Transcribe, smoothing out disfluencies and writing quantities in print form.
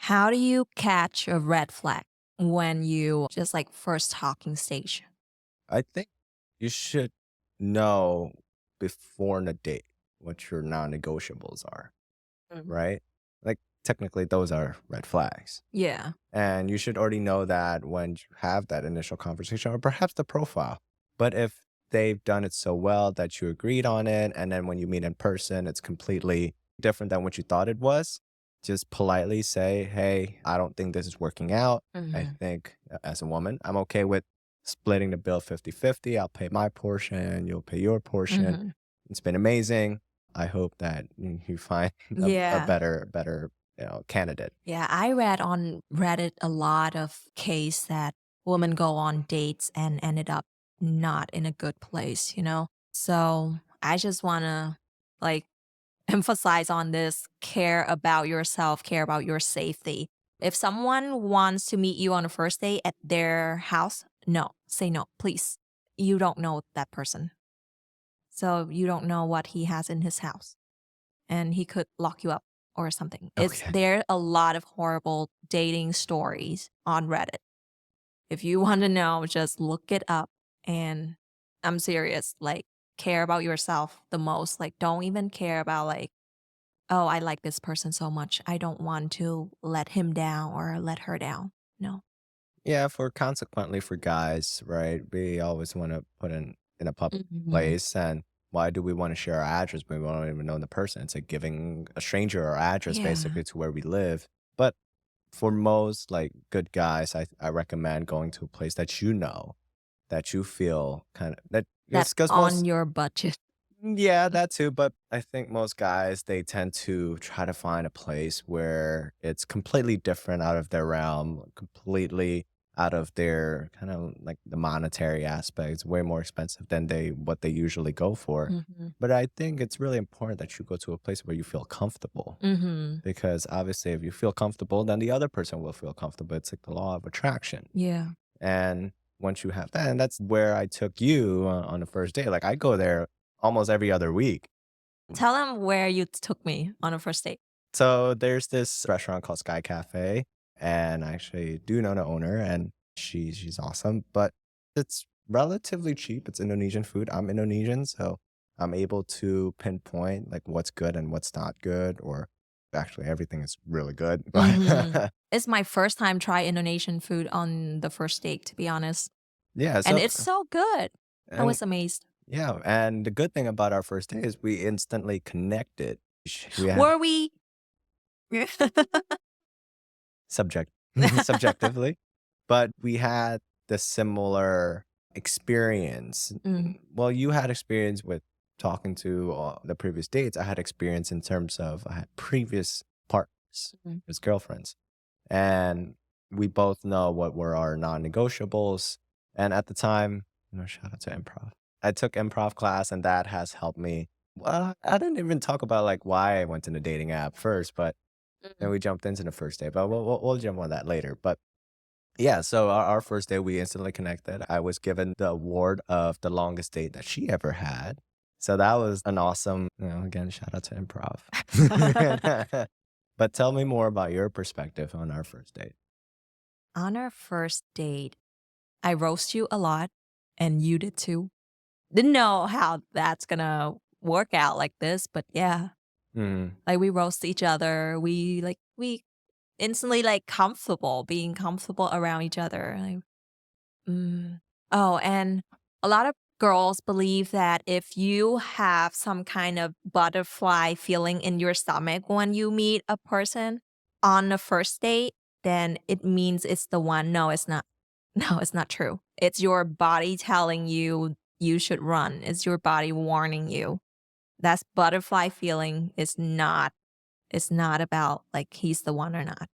How do you catch a red flag when you just like first talking stage? I think you should know before the date what your non-negotiables are, Mhm. right? Like technically those are red flags. Yeah. And you should already know that when you have that initial conversation or perhaps the profile. But if they've done it so well that you agreed on it, and then when you meet in person, it's completely different than what you thought it was, just politely say, hey, I don't think this is working out. I Mhm. think as a woman, I'm okay with splitting the bill 50-50. I'll pay my portion, you'll pay your portion. Mhm. It's been amazing. I hope that you find a Yeah. better candidate. Yeah. I read on Reddit a lot of case that women go on dates and ended up not in a good place. So I just want to like emphasize on this care about yourself, care about your safety. If someone wants to meet you on a first date at their house, no, say no, please. You don't know that person. So you don't know what he has in his house and he could lock you up or something. It's Okay. there are a lot of horrible dating stories on Reddit. If you want to know, just look it up and I'm serious, like care about yourself the most. Like don't even care about like, oh, I like this person so much. I don't want to let him down or let her down. No. Yeah, for consequently for guys, right? We always want to put in a public Mhm. place, and why do we want to share our address when we don't even know the person? It's like giving a stranger our address Yeah. basically to where we live. But for most like good guys, I recommend going to a place that you know, that you feel kind of that That's because on most your budget. yeah, that too, but I think most guys, they tend to try to find a place where it's completely different out of their realm, completely out of their kind of like the monetary aspects, way more expensive than what they usually go for. Mhm. But I think it's really important that you go to a place where you feel comfortable Mhm. because obviously if you feel comfortable, then the other person will feel comfortable. It's like the law of attraction. Yeah. And once you have that, and that's where I took you on the first date. Like I go there almost every other week. Tell them where you took me on a first date. So there's this restaurant called Sky Cafe, and I actually do know the owner, and she's awesome. But it's relatively cheap. It's Indonesian food. I'm Indonesian, so I'm able to pinpoint like what's good and what's not good, or actually everything is really good. Mhm. But It's my first time try Indonesian food on the first date, to be honest, yeah, and so it's so good. I and was amazed. yeah, and the good thing about our first date is we instantly connected. We had Were we subject subjectively, but we had the similar experience. Mm, Well, you had experience with talking to the previous dates. I had experience in terms of I had previous partners, mm. as girlfriends, and we both know what were our non-negotiables. And at the time, shout out to improv. I took improv class, and that has helped me. Well, I didn't even talk about like why I went to the dating app first, but then Mm. we jumped into the first day. But we'll jump on that later. But yeah, so our first day, we instantly connected. I was given the award of the longest date that she ever had. So that was an awesome, again, shout out to improv. But tell me more about your perspective on our first date. On our first date, I roast you a lot, and you did too. Didn't know how that's gonna work out like this, but yeah, Mm, like we roast each other. We instantly like comfortable, being comfortable around each other. Like, mm. Oh, and a lot of girls believe that if you have some kind of butterfly feeling in your stomach when you meet a person on the first date, then it means it's the one. No, it's not. No, it's not true. It's your body telling you you should run. It's your body warning you. That butterfly feeling is not it's not about like he's the one or not.